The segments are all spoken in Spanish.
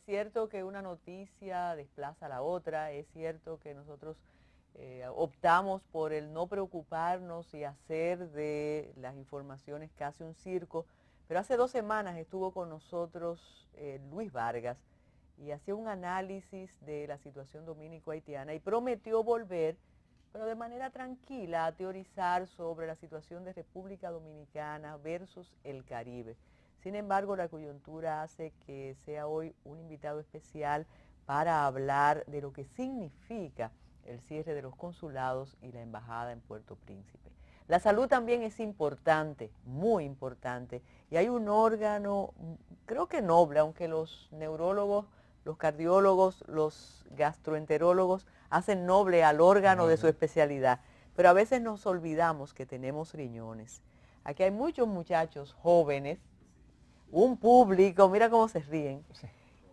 cierto que una noticia desplaza a la otra, es cierto que nosotros optamos por el no preocuparnos y hacer de las informaciones casi un circo, pero hace 2 semanas estuvo con nosotros Luis Vargas y hacía un análisis de la situación dominico-haitiana y prometió volver, pero de manera tranquila, a teorizar sobre la situación de República Dominicana versus el Caribe. Sin embargo, la coyuntura hace que sea hoy un invitado especial para hablar de lo que significa el cierre de los consulados y la embajada en Puerto Príncipe. La salud también es importante, muy importante, y hay un órgano, creo que noble, aunque los neurólogos, los cardiólogos, los gastroenterólogos hacen noble al órgano de su especialidad, pero a veces nos olvidamos que tenemos riñones. Aquí hay muchos muchachos jóvenes, un público, mira cómo se ríen,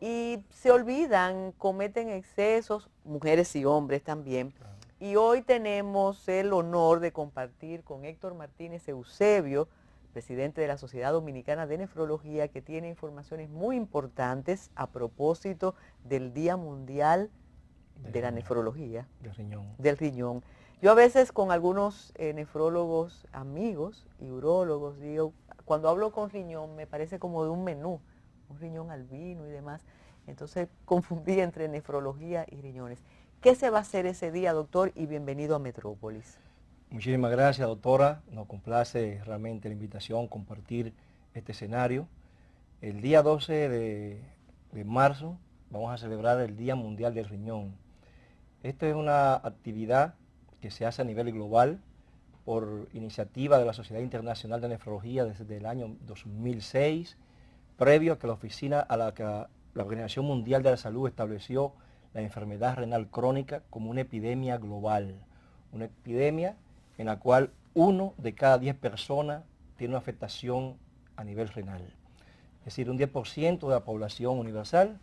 y se olvidan, cometen excesos, mujeres y hombres también. Y hoy tenemos el honor de compartir con Héctor Martínez Eusebio, presidente de la Sociedad Dominicana de Nefrología, que tiene informaciones muy importantes a propósito del Día Mundial de la Nefrología, del riñón. Yo a veces con algunos nefrólogos amigos y urólogos digo, cuando hablo con riñón me parece como de un menú, un riñón albino y demás. Entonces confundí entre nefrología y riñones. ¿Qué se va a hacer ese día, doctor? Y bienvenido a Metrópolis. Muchísimas gracias, doctora. Nos complace realmente la invitación, compartir este escenario. El día 12 de marzo vamos a celebrar el Día Mundial del Riñón. Esta es una actividad que se hace a nivel global por iniciativa de la Sociedad Internacional de Nefrología desde el año 2006, previo a que la oficina a la que la Organización Mundial de la Salud estableció la enfermedad renal crónica como una epidemia global, una epidemia en la cual 1 de cada 10 personas tiene una afectación a nivel renal. Es decir, un 10% de la población universal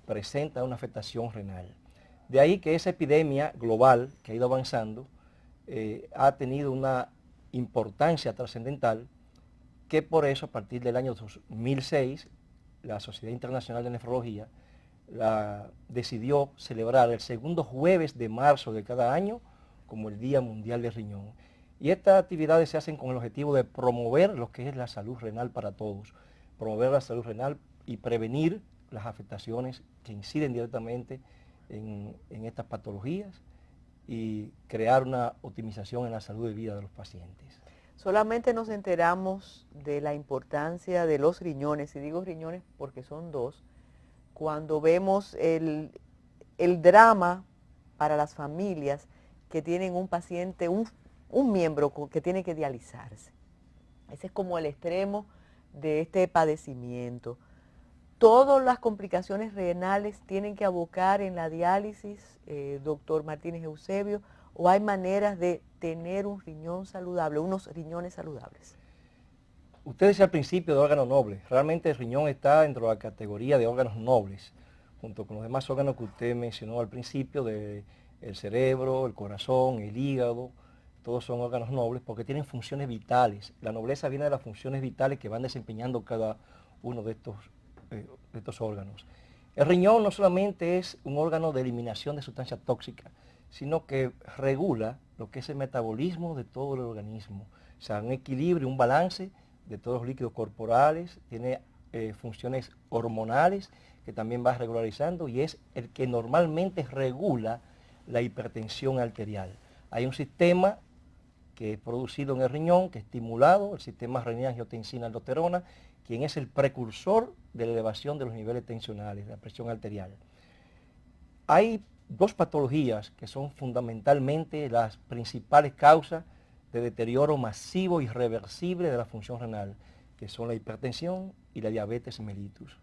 presenta una afectación renal. De ahí que esa epidemia global que ha ido avanzando ha tenido una importancia trascendental, que por eso a partir del año 2006 la Sociedad Internacional de Nefrología decidió celebrar el segundo jueves de marzo de cada año como el Día Mundial del Riñón. Y estas actividades se hacen con el objetivo de promover lo que es la salud renal para todos, promover la salud renal y prevenir las afectaciones que inciden directamente en estas patologías y crear una optimización en la salud de vida de los pacientes. Solamente nos enteramos de la importancia de los riñones, y digo riñones porque son dos, cuando vemos el drama para las familias que tienen un paciente, un miembro que tiene que dializarse. Ese es como el extremo de este padecimiento. Todas las complicaciones renales tienen que abocar en la diálisis, doctor Martínez Eusebio, o hay maneras de tener un riñón saludable, unos riñones saludables. Usted decía al principio de órganos nobles. Realmente el riñón está dentro de la categoría de órganos nobles, junto con los demás órganos que usted mencionó al principio, el cerebro, el corazón, el hígado. Todos son órganos nobles porque tienen funciones vitales. La nobleza viene de las funciones vitales que van desempeñando cada uno de estos órganos. El riñón no solamente es un órgano de eliminación de sustancias tóxicas, sino que regula lo que es el metabolismo de todo el organismo. O sea, un equilibrio, un balance de todos los líquidos corporales, tiene funciones hormonales que también va regularizando y es el que normalmente regula la hipertensión arterial. Hay un sistema que es producido en el riñón, que es estimulado, el sistema renina-angiotensina-aldosterona, quien es el precursor de la elevación de los niveles tensionales, de la presión arterial. Hay dos patologías que son fundamentalmente las principales causas de deterioro masivo y irreversible de la función renal, que son la hipertensión y la diabetes mellitus.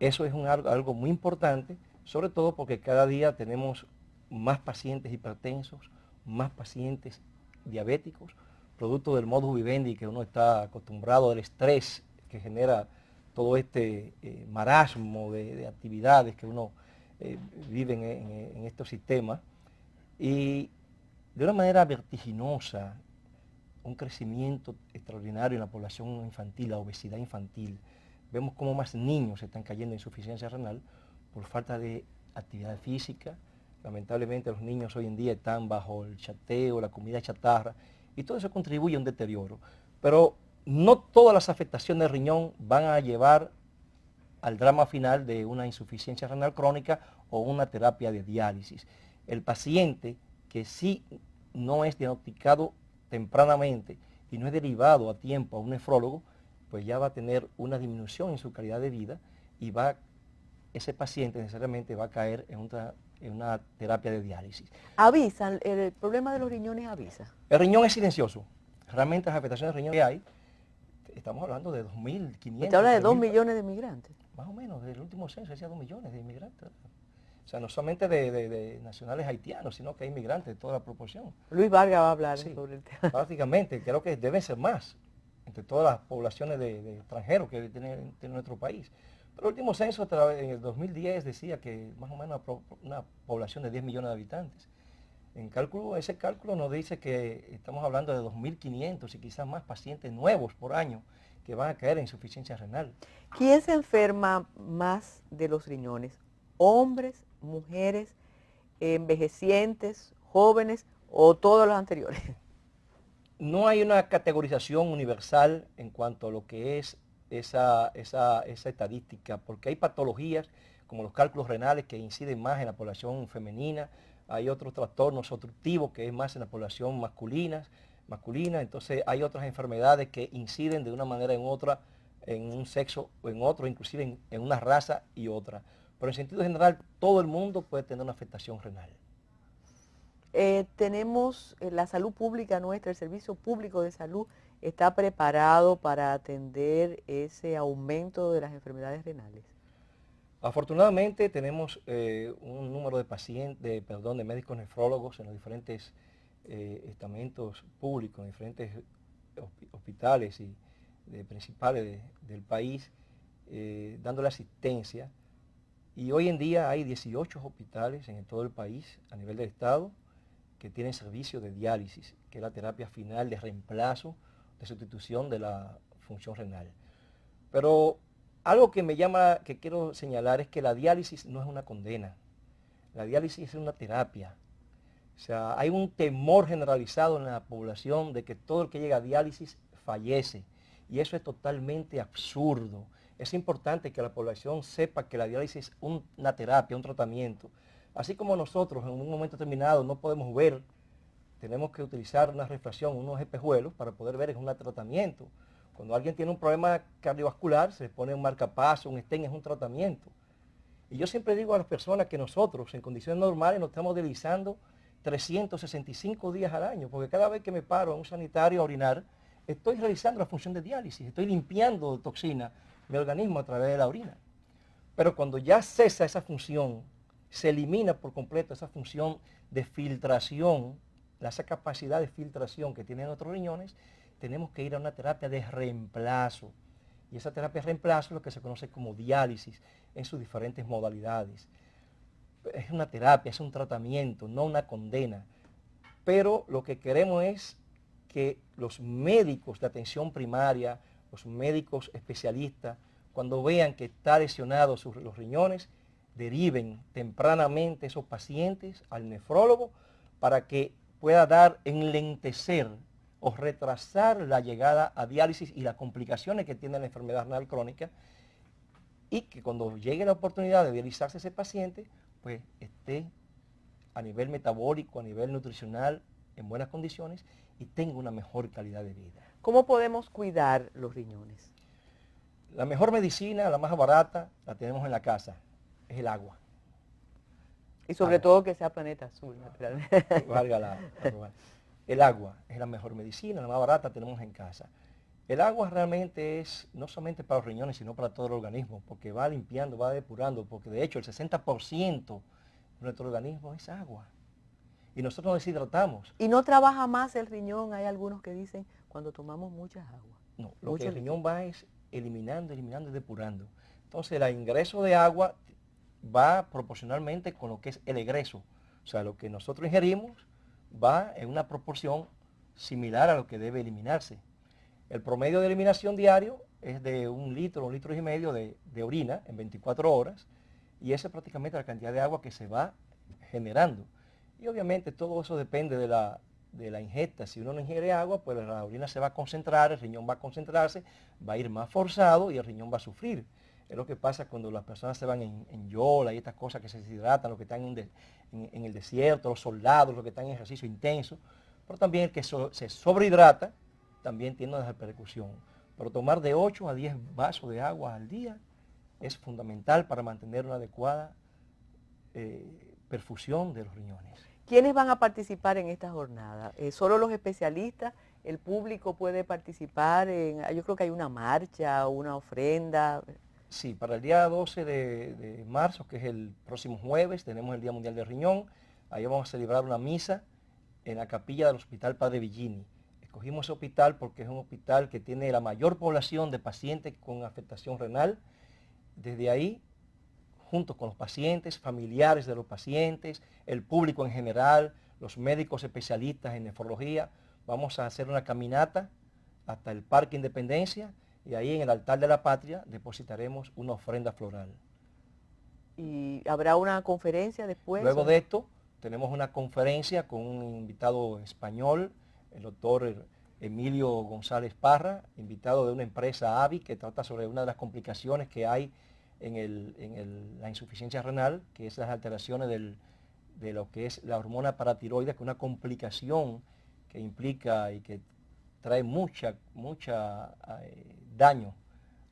Eso es algo muy importante, sobre todo porque cada día tenemos más pacientes hipertensos, más pacientes diabéticos, producto del modus vivendi que uno está acostumbrado, del estrés que genera todo este marasmo de actividades que uno vive en estos sistemas, y de una manera vertiginosa, un crecimiento extraordinario en la población infantil, la obesidad infantil, vemos cómo más niños están cayendo en insuficiencia renal por falta de actividad física. Lamentablemente los niños hoy en día están bajo el chateo, la comida chatarra, y todo eso contribuye a un deterioro. Pero no todas las afectaciones del riñón van a llevar al drama final de una insuficiencia renal crónica o una terapia de diálisis. El paciente que sí no es diagnosticado tempranamente y no es derivado a tiempo a un nefrólogo, pues ya va a tener una disminución en su calidad de vida y ese paciente necesariamente va a caer en una terapia de diálisis. Avisan, el problema de los riñones avisa. El riñón es silencioso. Realmente las afectaciones del riñón que hay, estamos hablando de 2.500. Usted habla de 2 millones de migrantes. Más o menos, del último censo decía 2 millones de inmigrantes. O sea, no solamente de nacionales haitianos, sino que hay inmigrantes de toda la proporción. Luis Vargas va a hablar sobre el tema. Prácticamente, creo que deben ser más entre todas las poblaciones de extranjeros que tiene nuestro país. Pero el último censo en el 2010 decía que más o menos una población de 10 millones de habitantes. Ese cálculo nos dice que estamos hablando de 2.500 y quizás más pacientes nuevos por año que van a caer en insuficiencia renal. ¿Quién se enferma más de los riñones? ¿Hombres, mujeres, envejecientes, jóvenes o todos los anteriores? No hay una categorización universal en cuanto a lo que es esa estadística, porque hay patologías como los cálculos renales que inciden más en la población femenina, hay otros trastornos obstructivos que es más en la población masculina, entonces hay otras enfermedades que inciden de una manera en otra, en un sexo o en otro, inclusive en una raza y otra. Pero en sentido general, todo el mundo puede tener una afectación renal. Tenemos la salud pública nuestra, el servicio público de salud está preparado para atender ese aumento de las enfermedades renales. Afortunadamente tenemos un número de de médicos nefrólogos en los diferentes estamentos públicos, en diferentes hospitales principales del país, dándole asistencia. Y hoy en día hay 18 hospitales en todo el país, a nivel del estado, que tienen servicio de diálisis, que es la terapia final de reemplazo, de sustitución de la función renal. Pero algo que quiero señalar es que la diálisis no es una condena. La diálisis es una terapia. O sea, hay un temor generalizado en la población de que todo el que llega a diálisis fallece. Y eso es totalmente absurdo. Es importante que la población sepa que la diálisis es una terapia, un tratamiento. Así como nosotros en un momento determinado no podemos ver, tenemos que utilizar una refracción, unos espejuelos para poder ver, es un tratamiento. Cuando alguien tiene un problema cardiovascular, se le pone un marcapaso, un stent, es un tratamiento. Y yo siempre digo a las personas que nosotros, en condiciones normales, nos estamos dializando 365 días al año, porque cada vez que me paro a un sanitario a orinar, estoy realizando la función de diálisis, estoy limpiando de toxina mi organismo a través de la orina. Pero cuando ya cesa esa función, se elimina por completo esa función de filtración, esa capacidad de filtración que tienen nuestros riñones, tenemos que ir a una terapia de reemplazo. Y esa terapia de reemplazo es lo que se conoce como diálisis en sus diferentes modalidades. Es una terapia, es un tratamiento, no una condena. Pero lo que queremos es que los médicos de atención primaria, los médicos especialistas, cuando vean que está lesionados los riñones, deriven tempranamente esos pacientes al nefrólogo para que pueda enlentecer o retrasar la llegada a diálisis y las complicaciones que tiene la enfermedad renal crónica, y que cuando llegue la oportunidad de dializarse ese paciente, pues esté a nivel metabólico, a nivel nutricional, en buenas condiciones y tenga una mejor calidad de vida. ¿Cómo podemos cuidar los riñones? La mejor medicina, la más barata, la tenemos en la casa, es el agua. Y sobre todo que sea planeta azul, naturalmente. El agua es la mejor medicina, la más barata tenemos en casa. El agua realmente es no solamente para los riñones, sino para todo el organismo, porque va limpiando, va depurando, porque de hecho el 60% de nuestro organismo es agua. Y nosotros nos deshidratamos. ¿Y no trabaja más el riñón? Hay algunos que dicen cuando tomamos mucha agua. No, lo que el riñón va es eliminando y depurando. Entonces el ingreso de agua va proporcionalmente con lo que es el egreso. O sea, lo que nosotros ingerimos va en una proporción similar a lo que debe eliminarse. El promedio de eliminación diario es de 1 litro y medio de orina en 24 horas, y esa es prácticamente la cantidad de agua que se va generando. Y obviamente todo eso depende de la ingesta. Si uno no ingiere agua, pues la orina se va a concentrar, el riñón va a concentrarse, va a ir más forzado y el riñón va a sufrir. Es lo que pasa cuando las personas se van en yola y estas cosas que se deshidratan, los que están en el desierto, los soldados, los que están en ejercicio intenso, pero también el que se sobrehidrata también tiene una repercusión. Pero tomar de 8 a 10 vasos de agua al día es fundamental para mantener una adecuada perfusión de los riñones. ¿Quiénes van a participar en esta jornada? ¿Solo los especialistas? ¿El público puede participar? Yo creo que hay una marcha, una ofrenda. Sí, para el día 12 de marzo, que es el próximo jueves, tenemos el Día Mundial del Riñón. Ahí vamos a celebrar una misa en la capilla del Hospital Padre Villini. Escogimos ese hospital porque es un hospital que tiene la mayor población de pacientes con afectación renal. Desde ahí, junto con los pacientes, familiares de los pacientes, el público en general, los médicos especialistas en nefrología, vamos a hacer una caminata hasta el Parque Independencia y ahí en el altar de la patria depositaremos una ofrenda floral. ¿Y habrá una conferencia después? Luego de esto, tenemos una conferencia con un invitado español, el doctor Emilio González Parra, invitado de una empresa AVI que trata sobre una de las complicaciones que hay en la insuficiencia renal, que es las alteraciones de lo que es la hormona paratiroides, que es una complicación que implica y que trae mucha daño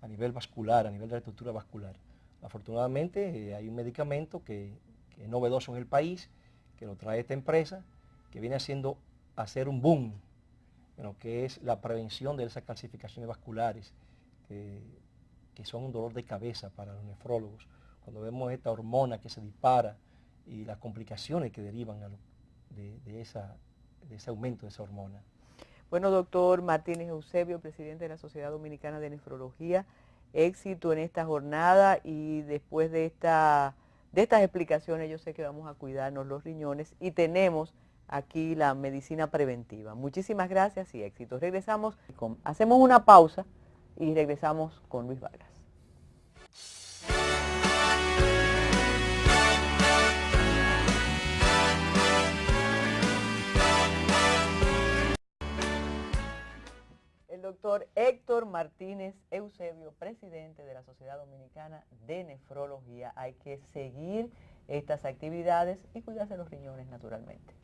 a nivel vascular, a nivel de la estructura vascular. Afortunadamente hay un medicamento que es novedoso en el país, que lo trae esta empresa, que viene a hacer un boom en lo que es la prevención de esas calcificaciones vasculares, que son un dolor de cabeza para los nefrólogos. Cuando vemos esta hormona que se dispara y las complicaciones que derivan de ese aumento de esa hormona. Bueno, doctor Martínez Eusebio, presidente de la Sociedad Dominicana de Nefrología, éxito en esta jornada y después de estas explicaciones yo sé que vamos a cuidarnos los riñones y tenemos aquí la medicina preventiva. Muchísimas gracias y éxito. Hacemos una pausa y regresamos con Luis Vargas. El doctor Héctor Martínez Eusebio, presidente de la Sociedad Dominicana de Nefrología. Hay que seguir estas actividades y cuidarse los riñones naturalmente.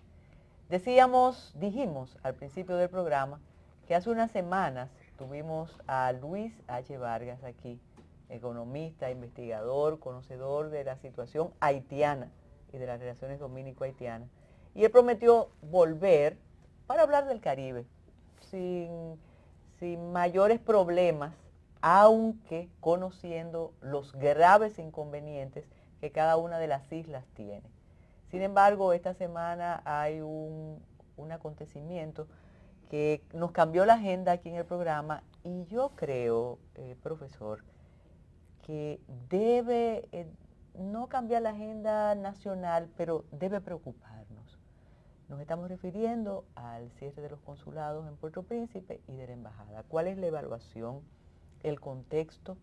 Dijimos al principio del programa que hace unas semanas tuvimos a Luis H. Vargas aquí, economista, investigador, conocedor de la situación haitiana y de las relaciones dominico-haitianas. Y él prometió volver para hablar del Caribe, sin mayores problemas, aunque conociendo los graves inconvenientes que cada una de las islas tiene. Sin embargo, esta semana hay un acontecimiento que nos cambió la agenda aquí en el programa y yo creo, profesor, que debe no cambiar la agenda nacional, pero debe preocuparnos. Nos estamos refiriendo al cierre de los consulados en Puerto Príncipe y de la embajada. ¿Cuál es la evaluación, el contexto,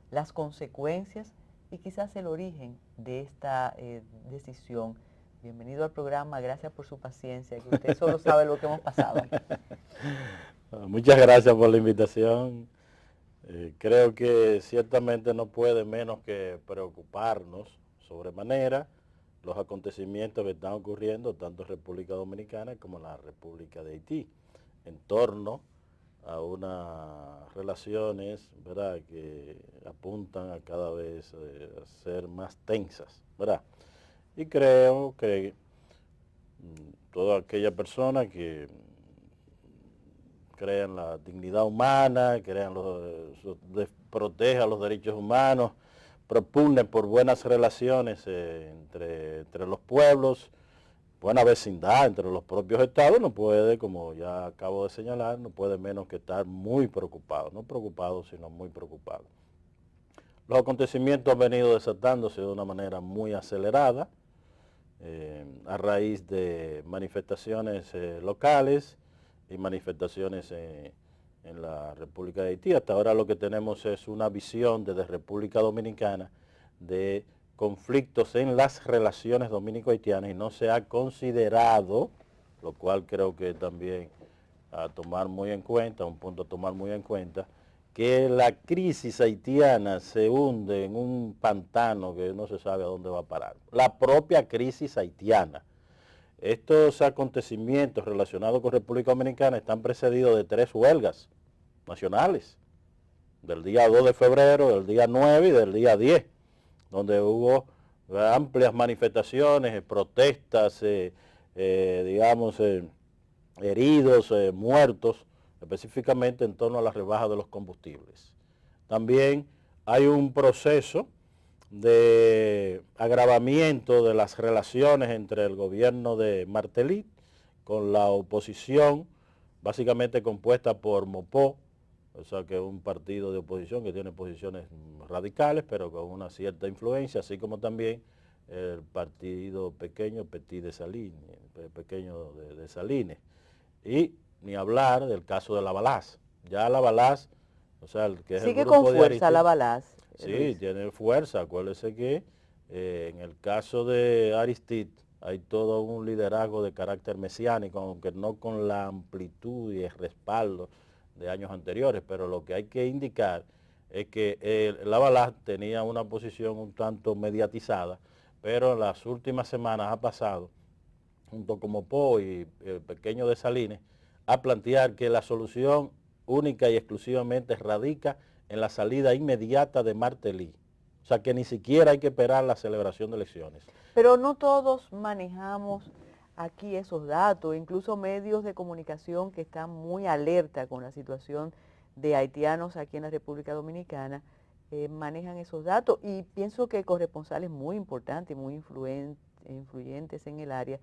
las consecuencias y quizás el origen de esta decisión? Bienvenido al programa, gracias por su paciencia, que usted solo sabe lo que hemos pasado. Muchas gracias por la invitación. Creo que ciertamente no puede menos que preocuparnos sobremanera los acontecimientos que están ocurriendo tanto en República Dominicana como en la República de Haití, en torno a unas relaciones, ¿verdad?, que apuntan a cada vez a ser más tensas, ¿verdad? Y creo que toda aquella persona que crea en la dignidad humana, proteja los derechos humanos, propugnen por buenas relaciones entre los pueblos, buena vecindad entre los propios estados, no puede, como ya acabo de señalar, no puede menos que estar muy preocupado, no preocupado, sino muy preocupado. Los acontecimientos han venido desatándose de una manera muy acelerada, a raíz de manifestaciones locales y manifestaciones en la República de Haití. Hasta ahora lo que tenemos es una visión desde República Dominicana de conflictos en las relaciones dominico-haitianas y no se ha considerado, lo cual creo que también a tomar muy en cuenta, un punto a tomar muy en cuenta, que la crisis haitiana se hunde en un pantano que no se sabe a dónde va a parar. La propia crisis haitiana. Estos acontecimientos relacionados con República Dominicana están precedidos de 3 huelgas nacionales, del día 2 de febrero, del día 9 y del día 10, donde hubo amplias manifestaciones, protestas, heridos, muertos, específicamente en torno a la rebaja de los combustibles. También hay un proceso de agravamiento de las relaciones entre el gobierno de Martelly con la oposición, básicamente compuesta por Mopó, o sea que es un partido de oposición que tiene posiciones radicales, pero con una cierta influencia, así como también el partido pequeño Petit de Salines, pequeño de Salines. Y ni hablar del caso de Lavalas. Ya Lavalas, o sea, el que es sigue el grupo con de fuerza Aristide, Lavalas. sí, Luis. tiene fuerza. Acuérdese que en el caso de Aristide hay todo un liderazgo de carácter mesiánico, aunque no con la amplitud y el respaldo de años anteriores, pero lo que hay que indicar es que Lavalas tenía una posición un tanto mediatizada, pero en las últimas semanas ha pasado, junto con Mopó y el pequeño de Salines, a plantear que la solución única y exclusivamente radica en la salida inmediata de Martelly. O sea que ni siquiera hay que esperar la celebración de elecciones. Pero no todos manejamos aquí esos datos, incluso medios de comunicación que están muy alerta con la situación de haitianos aquí en la República Dominicana, manejan esos datos y pienso que corresponsales muy importantes, muy influyentes en el área,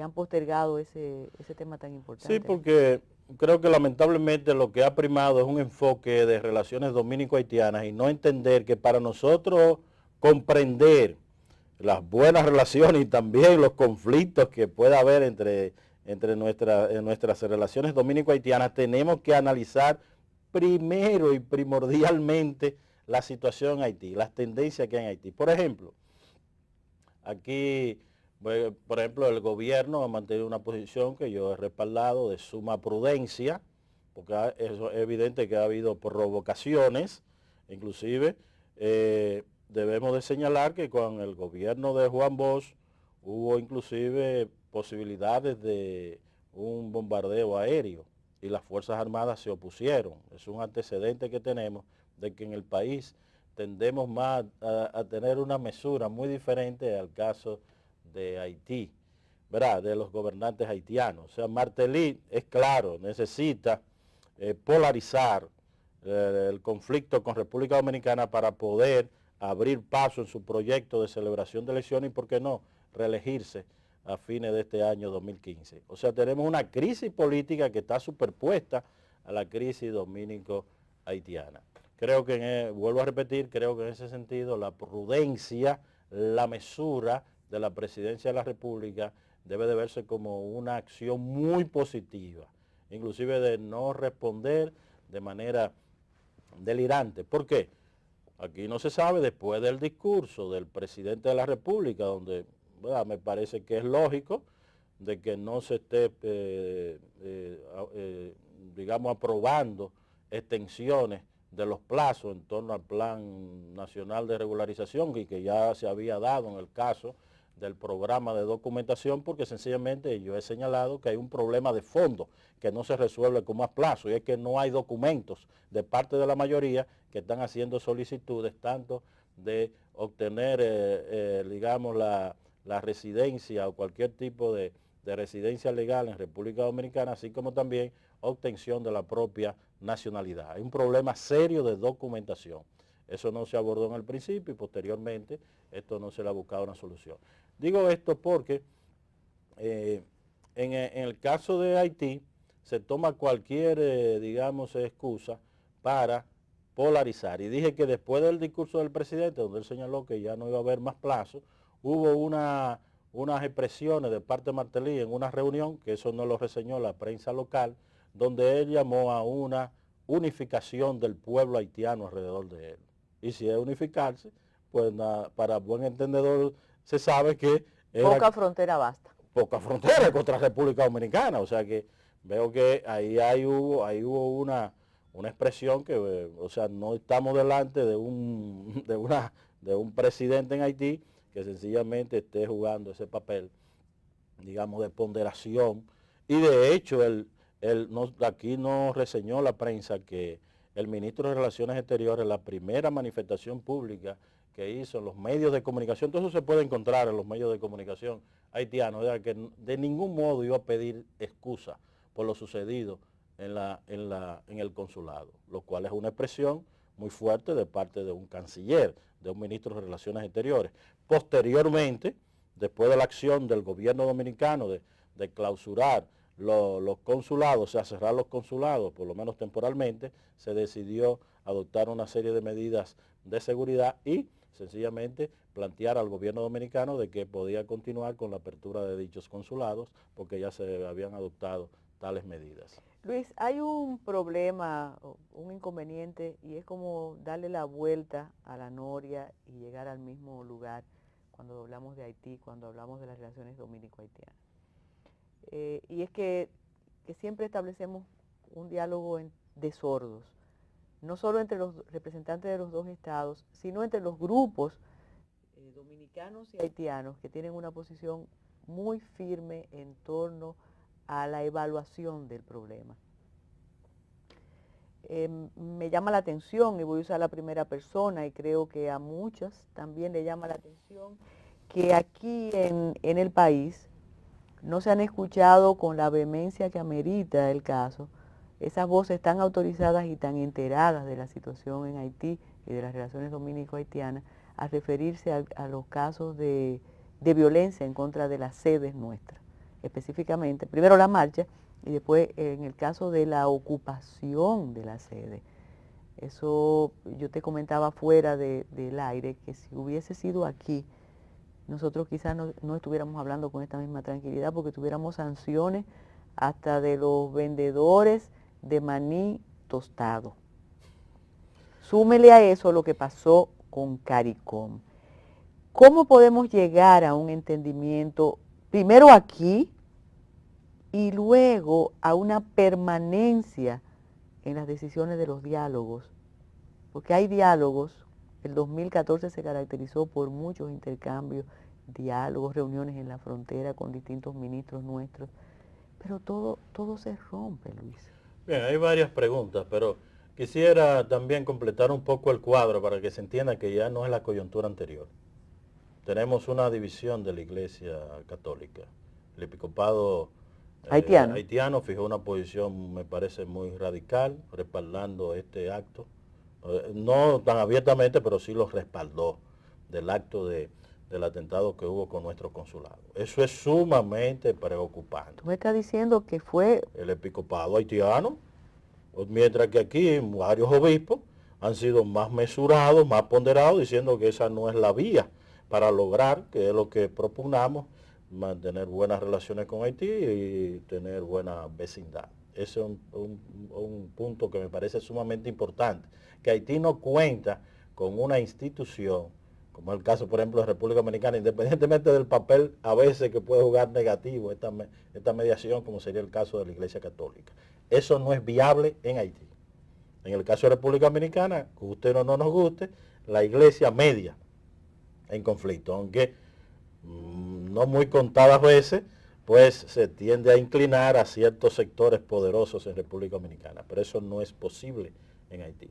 han postergado ese tema tan importante. Sí, porque creo que lamentablemente lo que ha primado es un enfoque de relaciones dominico-haitianas y no entender que para nosotros comprender las buenas relaciones y también los conflictos que pueda haber entre nuestras relaciones dominico-haitianas, tenemos que analizar primero y primordialmente la situación en Haití, las tendencias que hay en Haití. Por ejemplo, aquí, por ejemplo, el gobierno ha mantenido una posición que yo he respaldado de suma prudencia, porque eso es evidente que ha habido provocaciones, inclusive debemos de señalar que con el gobierno de Juan Bosch hubo inclusive posibilidades de un bombardeo aéreo y las Fuerzas Armadas se opusieron. Es un antecedente que tenemos de que en el país tendemos más a tener una mesura muy diferente al caso de Haití, ¿verdad? De los gobernantes haitianos. O sea, Martelly, es claro, necesita polarizar el conflicto con República Dominicana para poder abrir paso en su proyecto de celebración de elecciones y, ¿por qué no?, reelegirse a fines de este año 2015. O sea, tenemos una crisis política que está superpuesta a la crisis dominico-haitiana. Creo que, vuelvo a repetir, creo que en ese sentido la prudencia, la mesura de la Presidencia de la República debe de verse como una acción muy positiva, inclusive de no responder de manera delirante. ¿Por qué? Aquí no se sabe, después del discurso del presidente de la República, donde me parece que es lógico de que no se esté, digamos, aprobando extensiones de los plazos en torno al Plan Nacional de Regularización y que ya se había dado en el caso del programa de documentación, porque sencillamente yo he señalado que hay un problema de fondo que no se resuelve con más plazo y es que no hay documentos de parte de la mayoría que están haciendo solicitudes tanto de obtener, digamos, la residencia o cualquier tipo de residencia legal en República Dominicana, así como también obtención de la propia nacionalidad. Hay un problema serio de documentación. Eso no se abordó en el principio y posteriormente esto no se le ha buscado una solución. Digo esto porque en el caso de Haití se toma cualquier, digamos, excusa para polarizar. Y dije que después del discurso del presidente, donde él señaló que ya no iba a haber más plazo, hubo unas expresiones de parte de Martelly en una reunión, que eso no lo reseñó la prensa local, donde él llamó a una unificación del pueblo haitiano alrededor de él. Y si es unificarse, pues para buen entendedor se sabe que poca frontera basta. Poca frontera contra República Dominicana, o sea que veo que ahí hubo una expresión que, o sea, no estamos delante de un presidente en Haití que sencillamente esté jugando ese papel, digamos, de ponderación. Y de hecho, aquí nos reseñó la prensa que el ministro de Relaciones Exteriores, la primera manifestación pública que hizo en los medios de comunicación, todo eso se puede encontrar en los medios de comunicación haitianos, era que de ningún modo iba a pedir excusa por lo sucedido en el consulado, lo cual es una expresión muy fuerte de parte de un canciller, de un ministro de Relaciones Exteriores. Posteriormente, después de la acción del gobierno dominicano de clausurar los consulados, o sea, cerrar los consulados, por lo menos temporalmente, se decidió adoptar una serie de medidas de seguridad y sencillamente plantear al gobierno dominicano de que podía continuar con la apertura de dichos consulados porque ya se habían adoptado tales medidas. Luis, hay un problema, un inconveniente, y es como darle la vuelta a la noria y llegar al mismo lugar cuando hablamos de Haití, cuando hablamos de las relaciones dominico-haitianas. Y es que siempre establecemos un diálogo de sordos, no solo entre los representantes de los dos estados, sino entre los grupos dominicanos y haitianos que tienen una posición muy firme en torno a la evaluación del problema. Me llama la atención, y voy a usar la primera persona, y creo que a muchos también le llama la atención, que aquí en el país no se han escuchado con la vehemencia que amerita el caso. Esas voces tan autorizadas y tan enteradas de la situación en Haití y de las relaciones dominico-haitianas a referirse a los casos de violencia en contra de las sedes nuestras, específicamente, primero la marcha y después en el caso de la ocupación de la sede. Eso yo te comentaba fuera del aire, que si hubiese sido aquí, nosotros quizás no estuviéramos hablando con esta misma tranquilidad porque tuviéramos sanciones hasta de los vendedores de maní tostado. Súmele a eso lo que pasó con CARICOM. ¿Cómo podemos llegar a un entendimiento, primero aquí, y luego a una permanencia en las decisiones de los diálogos? Porque hay diálogos, el 2014 se caracterizó por muchos intercambios, diálogos, reuniones en la frontera con distintos ministros nuestros, pero todo se rompe, Luis. Bien, hay varias preguntas, pero quisiera también completar un poco el cuadro para que se entienda que ya no es la coyuntura anterior. Tenemos una división de la Iglesia Católica. El episcopado haitiano fijó una posición, me parece, muy radical, respaldando este acto. No tan abiertamente, pero sí lo respaldó del acto del atentado que hubo con nuestro consulado. Eso es sumamente preocupante. Tú me estás diciendo que fue el episcopado haitiano, mientras que aquí varios obispos han sido más mesurados, más ponderados, diciendo que esa no es la vía para lograr, que es lo que propugnamos, mantener buenas relaciones con Haití y tener buena vecindad. Ese es un punto que me parece sumamente importante, que Haití no cuenta con una institución, como es el caso, por ejemplo, de República Dominicana, independientemente del papel a veces que puede jugar negativo esta mediación, como sería el caso de la Iglesia Católica. Eso no es viable en Haití. En el caso de República Dominicana, guste o no nos guste, la Iglesia media en conflicto, aunque no muy contadas veces, pues se tiende a inclinar a ciertos sectores poderosos en República Dominicana, pero eso no es posible en Haití.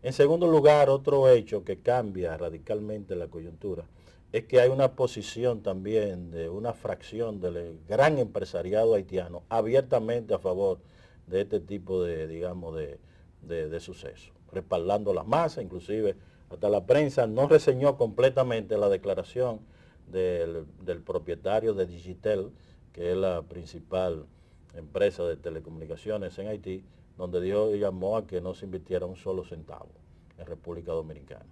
En segundo lugar, otro hecho que cambia radicalmente la coyuntura es que hay una posición también de una fracción del gran empresariado haitiano abiertamente a favor de este tipo de, digamos, de sucesos, respaldando las masas, inclusive hasta la prensa no reseñó completamente la declaración del propietario de Digitel, que es la principal empresa de telecomunicaciones en Haití, donde Dios llamó a que no se invirtiera un solo centavo en República Dominicana.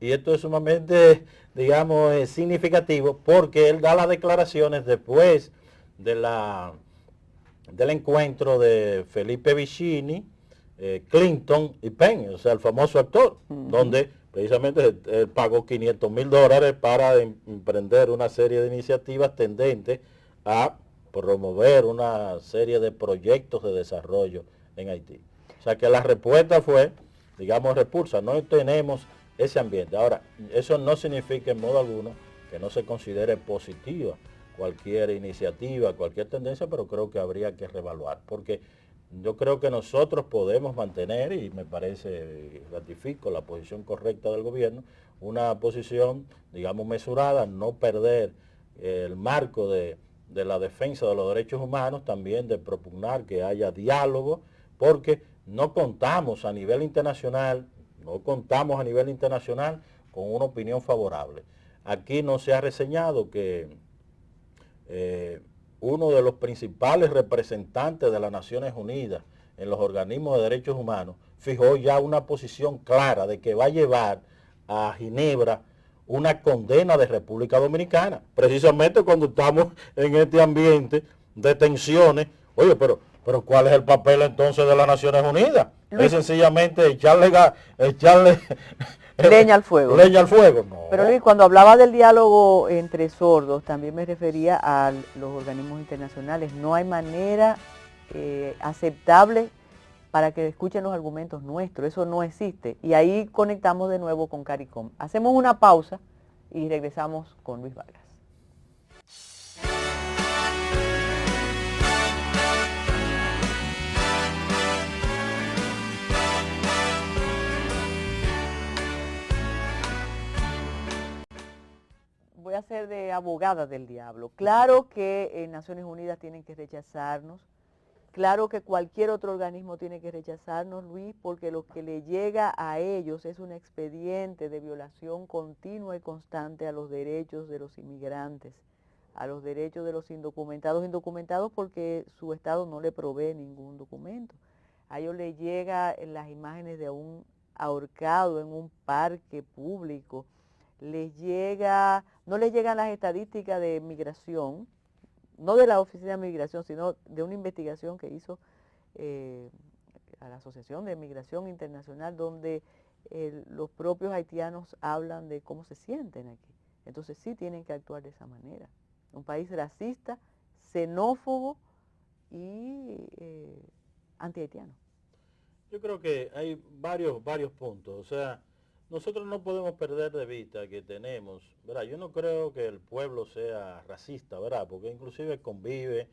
Y esto es sumamente, digamos, significativo porque él da las declaraciones después del encuentro de Felipe Vicini, Clinton y Penn, o sea, el famoso actor, donde precisamente él pagó $500,000 para emprender una serie de iniciativas tendentes a promover una serie de proyectos de desarrollo en Haití. O sea que la respuesta fue, digamos, repulsa. No tenemos ese ambiente. Ahora, eso no significa en modo alguno que no se considere positiva cualquier iniciativa, cualquier tendencia, pero creo que habría que reevaluar, porque yo creo que nosotros podemos mantener, y me parece, ratifico la posición correcta del gobierno, una posición, digamos, mesurada, no perder el marco de la defensa de los derechos humanos, también de propugnar que haya diálogo, porque no contamos a nivel internacional, con una opinión favorable. Aquí no se ha reseñado que uno de los principales representantes de las Naciones Unidas en los organismos de derechos humanos fijó ya una posición clara de que va a llevar a Ginebra una condena de República Dominicana, precisamente cuando estamos en este ambiente de tensiones. Oye, pero ¿cuál es el papel entonces de las Naciones Unidas? Luis, es sencillamente echarle leña al fuego. Leña al fuego, no. Pero Luis, cuando hablaba del diálogo entre sordos, también me refería a los organismos internacionales. No hay manera aceptable para que escuchen los argumentos nuestros, eso no existe. Y ahí conectamos de nuevo con CARICOM. Hacemos una pausa y regresamos con Luis Vargas. Voy a ser de abogada del diablo. Claro que en Naciones Unidas tienen que rechazarnos, claro que cualquier otro organismo tiene que rechazarnos, Luis, porque lo que le llega a ellos es un expediente de violación continua y constante a los derechos de los inmigrantes, a los derechos de los indocumentados porque su Estado no le provee ningún documento. A ellos les llega las imágenes de un ahorcado en un parque público, no les llegan las estadísticas de migración, no de la Oficina de Migración, sino de una investigación que hizo a la Asociación de Migración Internacional, donde los propios haitianos hablan de cómo se sienten aquí. Entonces sí tienen que actuar de esa manera. Un país racista, xenófobo y anti-haitiano. Yo creo que hay varios puntos. O sea, nosotros no podemos perder de vista que tenemos, ¿verdad? Yo no creo que el pueblo sea racista, ¿verdad? Porque inclusive convive,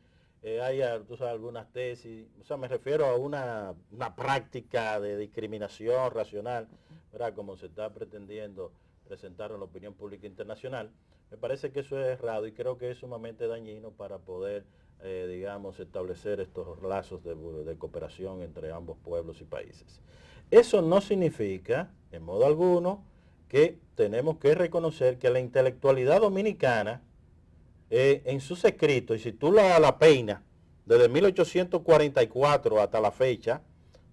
hay, tú sabes, algunas tesis, o sea, me refiero a una práctica de discriminación racional, ¿verdad? Como se está pretendiendo presentar en la opinión pública internacional. Me parece que eso es errado y creo que es sumamente dañino para poder, digamos, establecer estos lazos de cooperación entre ambos pueblos y países. Eso no significa, en modo alguno, que tenemos que reconocer que la intelectualidad dominicana, en sus escritos, y si tú la peinas, desde 1844 hasta la fecha,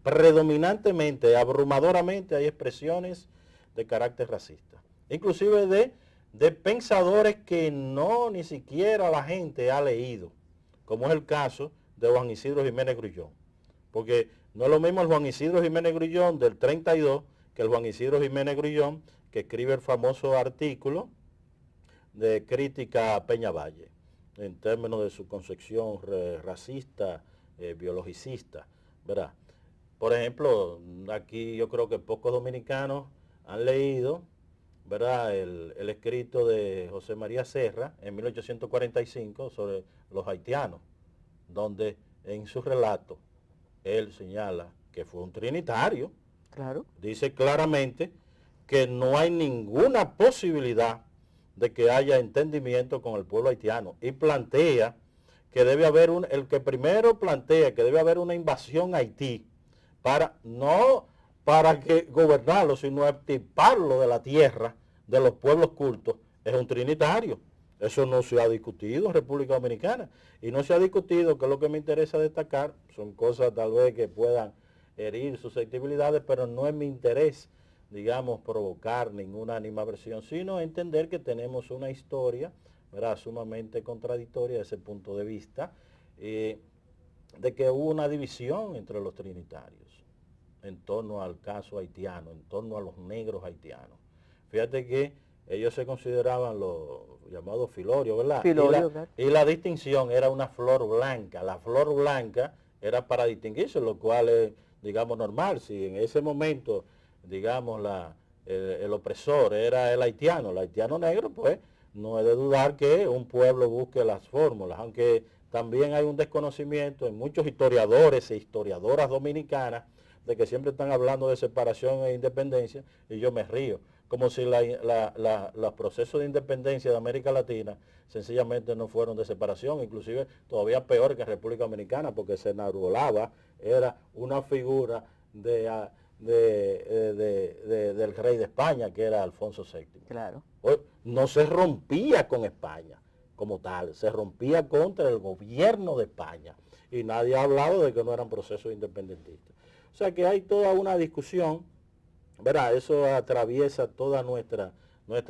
predominantemente, abrumadoramente, hay expresiones de carácter racista. Inclusive de pensadores que no ni siquiera la gente ha leído, como es el caso de Juan Isidro Jiménez Grullón. Porque no es lo mismo el Juan Isidro Jiménez Grullón del 32 que el Juan Isidro Jiménez Grullón que escribe el famoso artículo de crítica a Peñavalle, en términos de su concepción racista, biologicista, ¿verdad? Por ejemplo, aquí yo creo que pocos dominicanos han leído, ¿verdad?, el escrito de José María Serra en 1845 sobre los haitianos, donde en su relato él señala que fue un trinitario. Claro. Dice claramente que no hay ninguna posibilidad de que haya entendimiento con el pueblo haitiano y plantea que debe haber el que primero plantea que debe haber una invasión a Haití no para que gobernarlo, sino extirparlo de la tierra de los pueblos cultos, es un trinitario. Eso no se ha discutido en República Dominicana y no se ha discutido, que es lo que me interesa destacar, son cosas tal vez que puedan herir susceptibilidades, pero no es mi interés, digamos, provocar ninguna animadversión, sino entender que tenemos una historia, ¿verdad?, sumamente contradictoria desde ese punto de vista, de que hubo una división entre los trinitarios. en torno al caso haitiano, en torno a los negros haitianos. Fíjate que ellos se consideraban los llamados filorios, ¿verdad? Filorio, claro. Y la distinción era una flor blanca. La flor blanca era para distinguirse, lo cual es, digamos, normal. Si en ese momento, digamos, el opresor era el haitiano negro, pues no es de dudar que un pueblo busque las fórmulas, aunque también hay un desconocimiento en muchos historiadores e historiadoras dominicanas de que siempre están hablando de separación e independencia, y yo me río, como si los procesos de independencia de América Latina sencillamente no fueron de separación, inclusive todavía peor que República Dominicana, porque se enarbolaba, era una figura del rey de España, que era Alfonso VII. Claro. No se rompía con España como tal, se rompía contra el gobierno de España, y nadie ha hablado de que no eran procesos independentistas. O sea que hay toda una discusión, ¿verdad? Eso atraviesa toda nuestra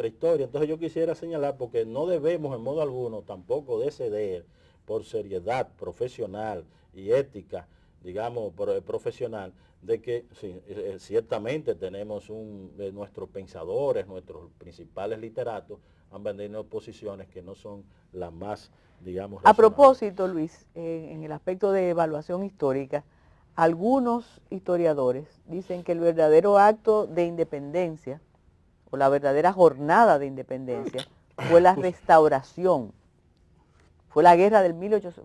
historia. Entonces yo quisiera señalar, porque no debemos en modo alguno tampoco de ceder por seriedad profesional y ética, digamos, profesional, de que sí, ciertamente tenemos nuestros pensadores, nuestros principales literatos, han venido posiciones que no son las más, digamos, A razonables. propósito, Luis, en el aspecto de evaluación histórica, algunos historiadores dicen que el verdadero acto de independencia o la verdadera jornada de independencia fue la restauración. Fue la guerra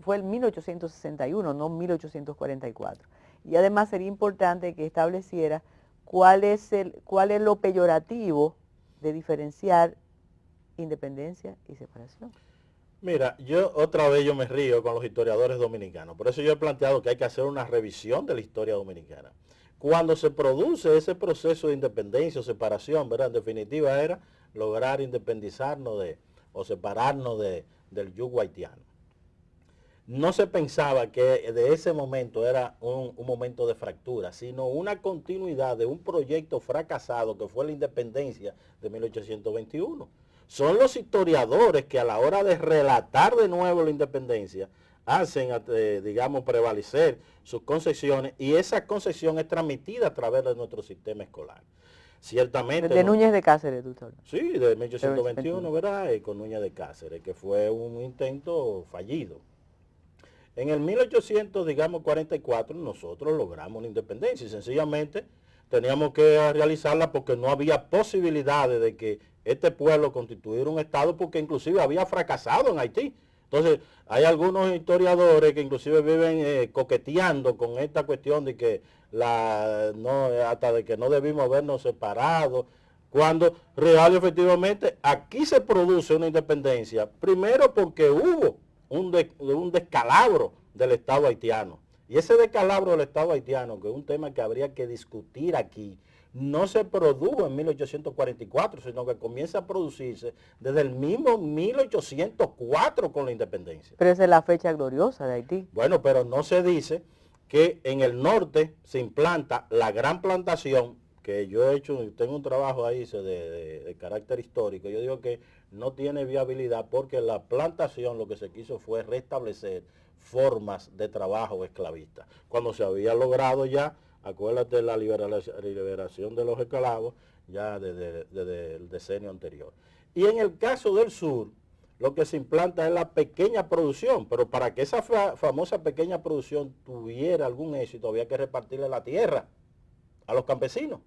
fue el 1861, no 1844. Y además sería importante que estableciera cuál es lo peyorativo de diferenciar independencia y separación. Mira, otra vez yo me río con los historiadores dominicanos. Por eso yo he planteado que hay que hacer una revisión de la historia dominicana. Cuando se produce ese proceso de independencia o separación, ¿verdad? En definitiva era lograr independizarnos o separarnos del yugo haitiano. No se pensaba que de ese momento era un momento de fractura, sino una continuidad de un proyecto fracasado que fue la independencia de 1821. Son los historiadores que a la hora de relatar de nuevo la independencia hacen, digamos, prevalecer sus concepciones, y esa concepción es transmitida a través de nuestro sistema escolar. Ciertamente. De Núñez de Cáceres, tú sabes. Sí, de 1821, ¿verdad? Con Núñez de Cáceres, que fue un intento fallido. En el 1844 nosotros logramos la independencia y sencillamente teníamos que realizarla porque no había posibilidades de que este pueblo constituyera un Estado, porque inclusive había fracasado en Haití. Entonces, hay algunos historiadores que inclusive viven coqueteando con esta cuestión de que hasta de que no debimos habernos separado, cuando real y efectivamente aquí se produce una independencia, primero porque hubo un descalabro del Estado haitiano. Y ese descalabro del Estado haitiano, que es un tema que habría que discutir aquí, no se produjo en 1844, sino que comienza a producirse desde el mismo 1804 con la independencia. Pero esa es la fecha gloriosa de Haití. Bueno, pero no se dice que en el norte se implanta la gran plantación, que yo he hecho, tengo un trabajo ahí de carácter histórico. Yo digo que no tiene viabilidad porque la plantación lo que se quiso fue restablecer formas de trabajo esclavista. Cuando se había logrado ya, acuérdate de la liberación de los esclavos, ya desde el decenio anterior. Y en el caso del sur, lo que se implanta es la pequeña producción, pero para que esa famosa pequeña producción tuviera algún éxito, había que repartirle la tierra a los campesinos.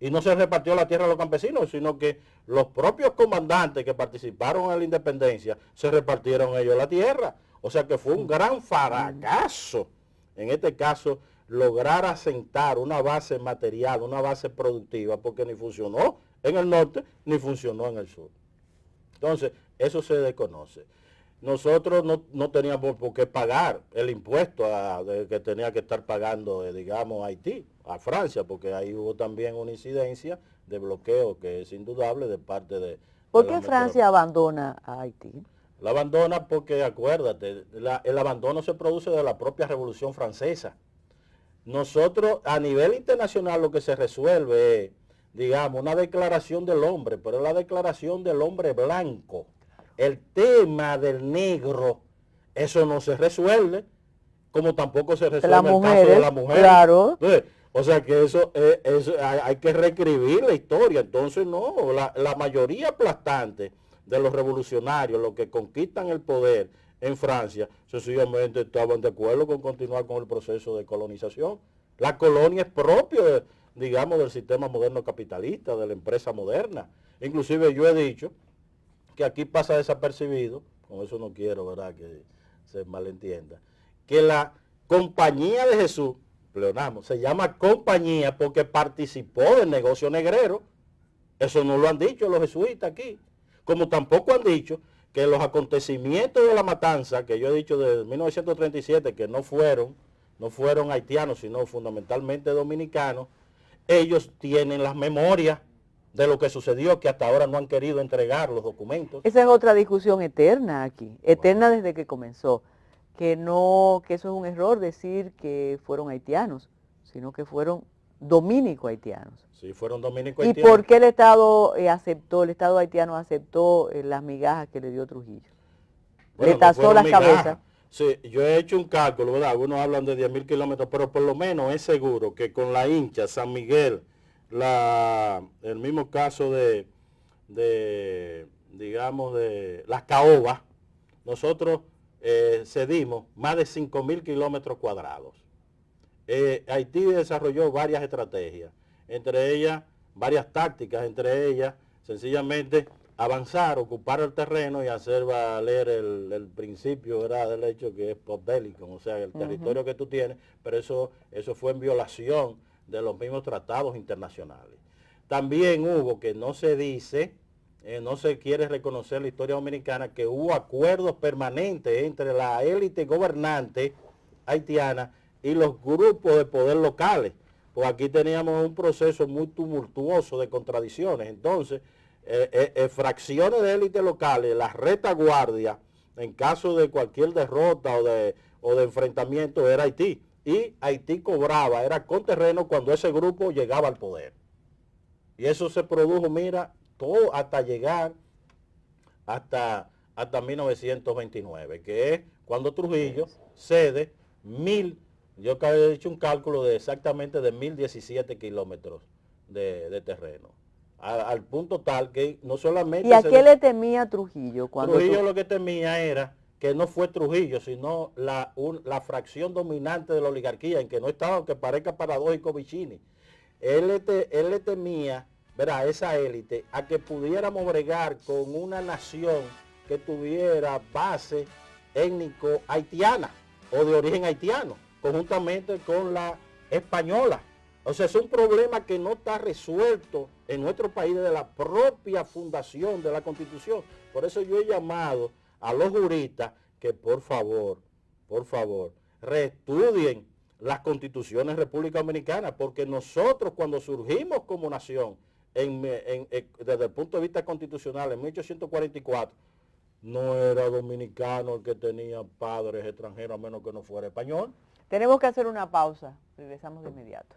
Y no se repartió la tierra a los campesinos, sino que los propios comandantes que participaron en la independencia se repartieron ellos la tierra. O sea que fue un gran fracaso, en este caso, lograr asentar una base material, una base productiva, porque ni funcionó en el norte ni funcionó en el sur. Entonces, eso se desconoce. Nosotros no teníamos por qué pagar el impuesto que tenía que estar pagando, digamos, Haití, a Francia, porque ahí hubo también una incidencia de bloqueo que es indudable de parte de... ¿Por qué Francia abandona a Haití? La abandona porque, acuérdate, el abandono se produce de la propia Revolución Francesa. Nosotros, a nivel internacional, lo que se resuelve es, digamos, una declaración del hombre, pero es la declaración del hombre blanco. El tema del negro, eso no se resuelve, como tampoco se resuelve el caso de la mujer. Claro. Entonces, O sea que eso hay que reescribir la historia. Entonces no, la mayoría aplastante de los revolucionarios, los que conquistan el poder en Francia, sencillamente estaban de acuerdo con continuar con el proceso de colonización. La colonia es propio, digamos, del sistema moderno capitalista, de la empresa moderna. Inclusive yo he dicho que aquí pasa desapercibido, con eso no quiero, ¿verdad?, que se malentienda, que la Compañía de Jesús, pleonasmo, se llama compañía porque participó del negocio negrero. Eso no lo han dicho los jesuitas aquí. Como tampoco han dicho que los acontecimientos de la matanza, que yo he dicho de 1937, que no fueron haitianos, sino fundamentalmente dominicanos, ellos tienen las memorias de lo que sucedió, que hasta ahora no han querido entregar los documentos. Esa es otra discusión eterna aquí, eterna desde que comenzó, que eso es un error decir que fueron haitianos, sino que fueron dominico-haitianos. Sí, fueron dominico ¿Y haitianos. por qué el Estado haitiano aceptó las migajas que le dio Trujillo? Bueno, le tasó las cabezas. Sí, yo he hecho un cálculo, ¿verdad? Algunos hablan de 10.000 kilómetros, pero por lo menos es seguro que con la hincha, San Miguel, el mismo caso digamos, de las caobas, nosotros cedimos más de 5.000 kilómetros cuadrados. Haití desarrolló varias estrategias, entre ellas varias tácticas, entre ellas sencillamente avanzar, ocupar el terreno y hacer valer el principio, ¿verdad?, del hecho que es postbélico, o sea, el territorio que tú tienes, pero eso fue en violación de los mismos tratados internacionales. También hubo, que no se dice, no se quiere reconocer la historia dominicana, que hubo acuerdos permanentes entre la élite gobernante haitiana y los grupos de poder locales, pues aquí teníamos un proceso muy tumultuoso de contradicciones. Entonces, fracciones de élites locales, la retaguardia, en caso de cualquier derrota o de enfrentamiento, era Haití. Y Haití cobraba, era con terreno cuando ese grupo llegaba al poder. Y eso se produjo, mira, todo hasta llegar hasta 1929, que es cuando Trujillo cede yo había dicho un cálculo de exactamente de 1.017 kilómetros de terreno. Al punto tal que no solamente... ¿Y a qué le temía Trujillo? Trujillo lo que temía era que no fue Trujillo, sino la fracción dominante de la oligarquía, en que no estaba, aunque parezca paradójico, Vicini. Él le temía, ¿verdad?, esa élite, a que pudiéramos bregar con una nación que tuviera base étnico-haitiana o de origen haitiano, conjuntamente con la española. O sea, es un problema que no está resuelto en nuestro país desde la propia fundación de la Constitución. Por eso yo he llamado a los juristas que por favor, reestudien las constituciones de República Dominicana, porque nosotros cuando surgimos como nación, desde el punto de vista constitucional, en 1844, no era dominicano el que tenía padres extranjeros, a menos que no fuera español. Tenemos que hacer una pausa, regresamos de inmediato.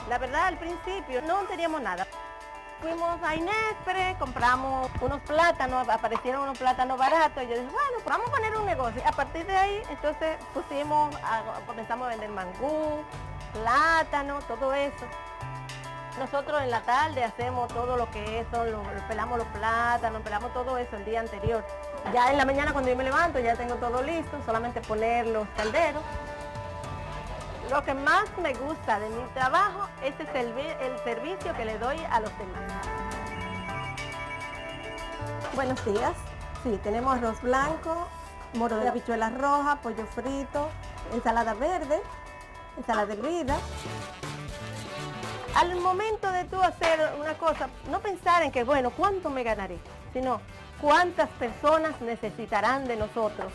La verdad, al principio no teníamos nada. Fuimos a Inespre, compramos unos plátanos, aparecieron unos plátanos baratos, y yo dije, bueno, pues vamos a poner un negocio. A partir de ahí, entonces comenzamos a vender mangú, plátano, todo eso. Nosotros en la tarde hacemos todo lo que es, pelamos los plátanos, pelamos todo eso el día anterior. Ya en la mañana cuando yo me levanto ya tengo todo listo, solamente poner los calderos. Lo que más me gusta de mi trabajo es el servicio que le doy a los demás. Buenos días. Sí, tenemos arroz blanco, moro de habichuelas rojas, pollo frito, ensalada verde, ensalada hervida. Al momento de tú hacer una cosa, no pensar en que, bueno, ¿cuánto me ganaré? Sino, ¿cuántas personas necesitarán de nosotros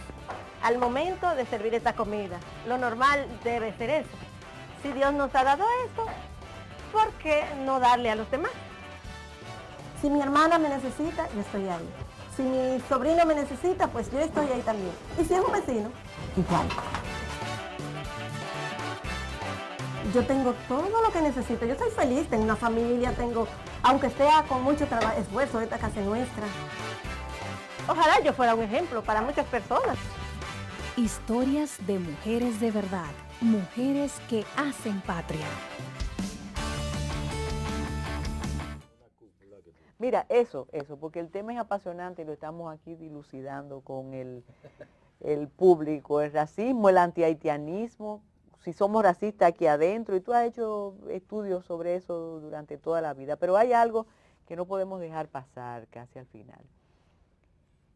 al momento de servir esta comida? Lo normal debe ser eso. Si Dios nos ha dado eso, ¿por qué no darle a los demás? Si mi hermana me necesita, yo estoy ahí. Si mi sobrino me necesita, pues yo estoy ahí también. Y si es un vecino, igual. yo tengo todo lo que necesito. Yo soy feliz, tengo una familia, aunque sea con mucho esfuerzo, esta casa es nuestra. Ojalá yo fuera un ejemplo para muchas personas. Historias de mujeres de verdad, mujeres que hacen patria. Mira, eso, porque el tema es apasionante y lo estamos aquí dilucidando con el público, el racismo, el antihaitianismo, si somos racistas aquí adentro, y tú has hecho estudios sobre eso durante toda la vida, pero hay algo que no podemos dejar pasar casi al final.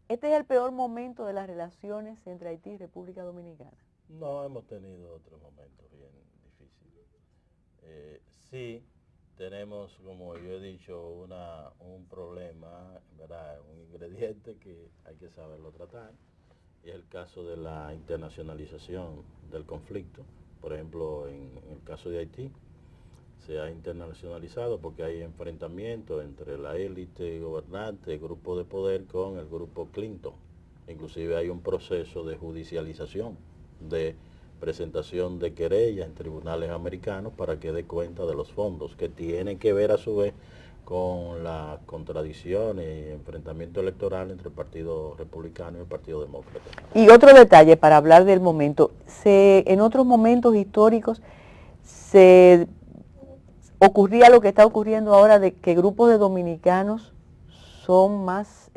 ¿Este es el peor momento de las relaciones entre Haití y República Dominicana? No, hemos tenido otros momentos bien difíciles. Sí, tenemos, como yo he dicho, un problema, ¿verdad? Un ingrediente que hay que saberlo tratar, y es el caso de la internacionalización del conflicto. Por ejemplo, en el caso de Haití, se ha internacionalizado porque hay enfrentamientos entre la élite gobernante, el grupo de poder con el grupo Clinton. Inclusive hay un proceso de judicialización, de presentación de querellas en tribunales americanos para que dé cuenta de los fondos, que tienen que ver a su vez con las contradicciones y enfrentamiento electoral entre el Partido Republicano y el Partido Demócrata. Y otro detalle para hablar del momento, en otros momentos históricos se ocurría lo que está ocurriendo ahora, de que grupos de dominicanos son más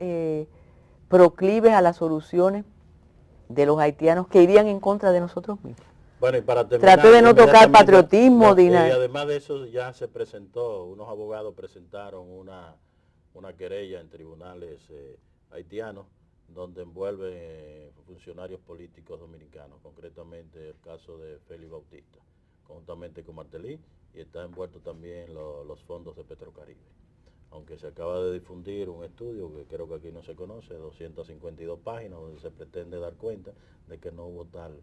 proclives a las soluciones de los haitianos que irían en contra de nosotros mismos. Bueno, y para terminar, traté de no tocar patriotismo. Y además de eso ya se presentó, unos abogados presentaron una querella en tribunales haitianos donde envuelven funcionarios políticos dominicanos, concretamente el caso de Félix Bautista, conjuntamente con Martelly, y está envuelto también los fondos de Petrocaribe. Aunque se acaba de difundir un estudio que creo que aquí no se conoce, 252 páginas, donde se pretende dar cuenta de que no hubo tal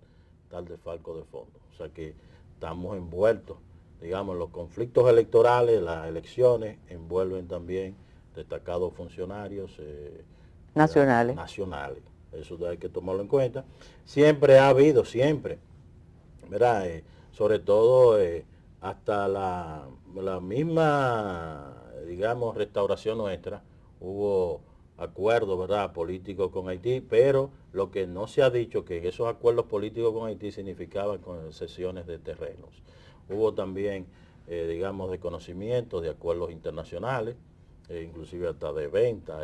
desfalco de fondos. O sea que estamos envueltos, digamos, los conflictos electorales, las elecciones envuelven también destacados funcionarios nacionales. Eso hay que tomarlo en cuenta. Siempre ha habido, ¿verdad? Sobre todo hasta la misma, digamos, restauración nuestra, hubo acuerdos, ¿verdad?, políticos con Haití, pero lo que no se ha dicho que esos acuerdos políticos con Haití significaban concesiones de terrenos. Hubo también, digamos, de conocimiento de acuerdos internacionales, inclusive hasta de venta,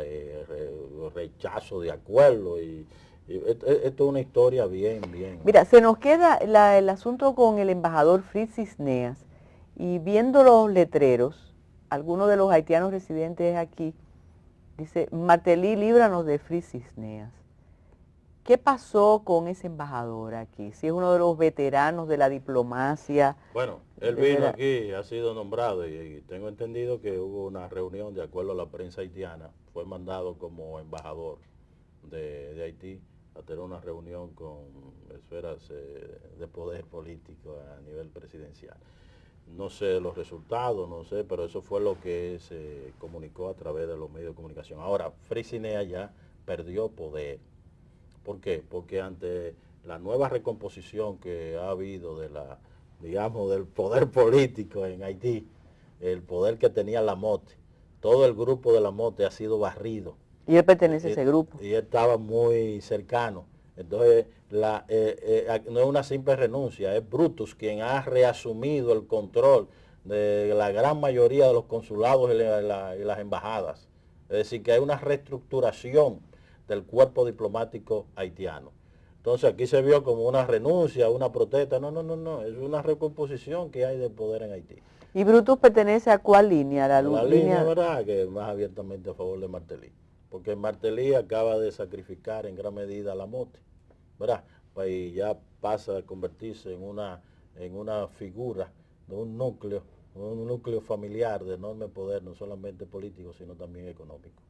rechazo de acuerdos, y esto es una historia bien. Mira, se nos queda el asunto con el embajador Fritz Cisneas, y viendo los letreros, algunos de los haitianos residentes aquí, dice, Martelly, líbranos de Fritz Cisneas. ¿Qué pasó con ese embajador aquí? Si es uno de los veteranos de la diplomacia. Bueno, él vino aquí, ha sido nombrado, y tengo entendido que hubo una reunión, de acuerdo a la prensa haitiana, fue mandado como embajador de Haití a tener una reunión con esferas de poder político a nivel presidencial. No sé los resultados, no sé, pero eso fue lo que se comunicó a través de los medios de comunicación. Ahora, Fritz Cisneas ya perdió poder. ¿Por qué? Porque ante la nueva recomposición que ha habido del poder político en Haití, el poder que tenía Lamotte, todo el grupo de Lamotte ha sido barrido. Y él pertenece a ese grupo. Y él estaba muy cercano. Entonces, no es una simple renuncia, es Brutus quien ha reasumido el control de la gran mayoría de los consulados y las embajadas. Es decir, que hay una reestructuración del cuerpo diplomático haitiano. Entonces aquí se vio como una renuncia, una protesta. No, es una recomposición que hay de poder en Haití. ¿Y Brutus pertenece a cuál línea? La línea, ¿verdad?, que es más abiertamente a favor de Martelly. Porque Martelly acaba de sacrificar en gran medida a Lamotte, ¿verdad? Pues ya pasa a convertirse en una figura de un núcleo familiar de enorme poder, no solamente político, sino también económico.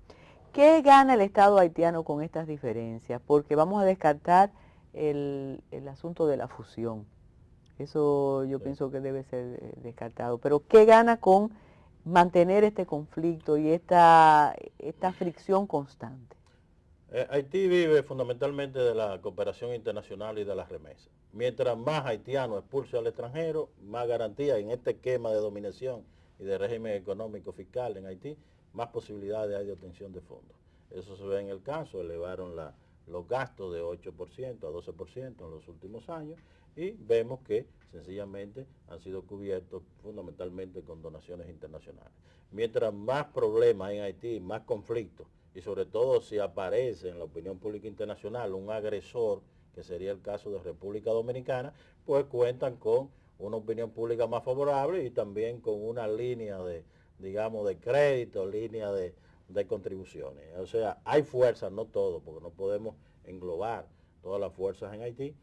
¿Qué gana el Estado haitiano con estas diferencias? Porque vamos a descartar el asunto de la fusión. Eso yo pienso que debe ser descartado. Pero ¿qué gana con mantener este conflicto y esta fricción constante? Haití vive fundamentalmente de la cooperación internacional y de las remesas. Mientras más haitianos expulse al extranjero, más garantía en este esquema de dominación y de régimen económico fiscal en Haití, más posibilidades hay de obtención de fondos. Eso se ve en el caso, elevaron los gastos de 8% a 12% en los últimos años y vemos que sencillamente han sido cubiertos fundamentalmente con donaciones internacionales. Mientras más problemas hay en Haití, más conflictos, y sobre todo si aparece en la opinión pública internacional un agresor, que sería el caso de República Dominicana, pues cuentan con una opinión pública más favorable y también con una línea de, digamos, de crédito, línea de contribuciones. O sea, hay fuerzas, no todo, porque no podemos englobar todas las fuerzas en Haití,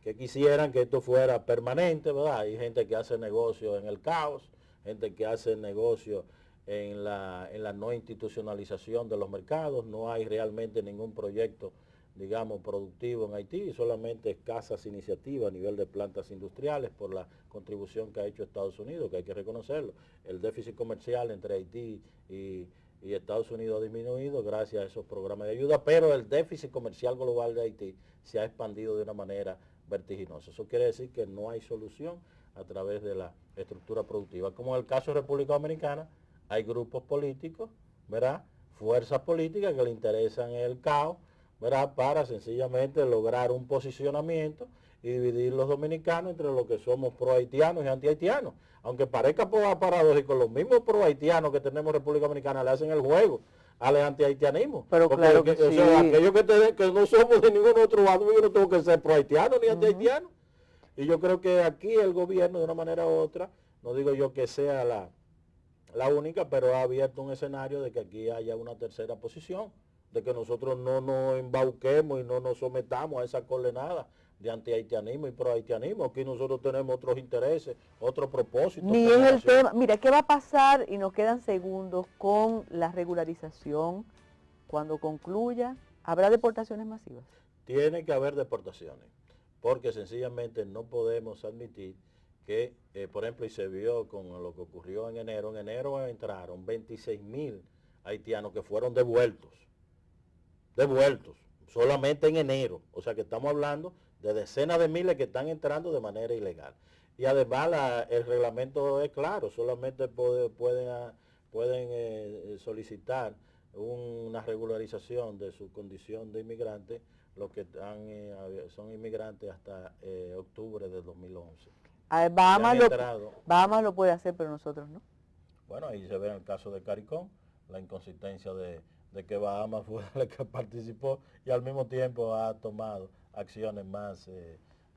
que quisieran que esto fuera permanente, ¿verdad? Hay gente que hace negocio en el caos, gente que hace negocio en la no institucionalización de los mercados, no hay realmente ningún proyecto, digamos, productivo en Haití, solamente escasas iniciativas a nivel de plantas industriales por la contribución que ha hecho Estados Unidos, que hay que reconocerlo. El déficit comercial entre Haití y Estados Unidos ha disminuido gracias a esos programas de ayuda, pero el déficit comercial global de Haití se ha expandido de una manera vertiginosa. Eso quiere decir que no hay solución a través de la estructura productiva. Como en el caso de República Dominicana, hay grupos políticos, ¿verdad? Fuerzas políticas que le interesan el caos, ¿verdad? Para sencillamente lograr un posicionamiento y dividir los dominicanos entre los que somos pro-haitianos y anti-haitianos. Aunque parezca paradójico, los mismos pro-haitianos que tenemos en República Dominicana le hacen el juego al anti-haitianismo. Pero porque, claro que sí. O sea, aquellos que no somos de ningún otro bando, yo no tengo que ser pro-haitiano ni anti-haitiano. Y yo creo que aquí el gobierno, de una manera u otra, no digo yo que sea la única, pero ha abierto un escenario de que aquí haya una tercera posición, de que nosotros no nos embauquemos y no nos sometamos a esa coordenada de anti-haitianismo y pro-haitianismo. Aquí nosotros tenemos otros intereses, otros propósitos. Ni es el tema. Mira, ¿qué va a pasar? Y nos quedan segundos con la regularización. Cuando concluya, ¿habrá deportaciones masivas? Tiene que haber deportaciones, porque sencillamente no podemos admitir que, por ejemplo, y se vio con lo que ocurrió en enero entraron 26,000 haitianos que fueron devueltos, solamente en enero. O sea que estamos hablando de decenas de miles que están entrando de manera ilegal. Y además el reglamento es claro, solamente pueden solicitar una regularización de su condición de inmigrante los que son inmigrantes hasta octubre de 2011. Bahamas lo puede hacer, pero nosotros no. Bueno, ahí se ve en el caso de CARICOM, la inconsistencia de que Bahamas fue la que participó y al mismo tiempo ha tomado acciones más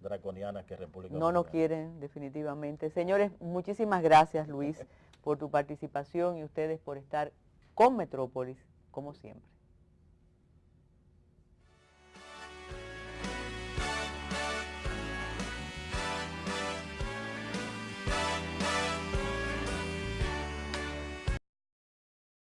draconianas que República Dominicana. No nos quieren, definitivamente. Señores, muchísimas gracias, Luis, por tu participación y ustedes por estar con Metrópolis, como siempre.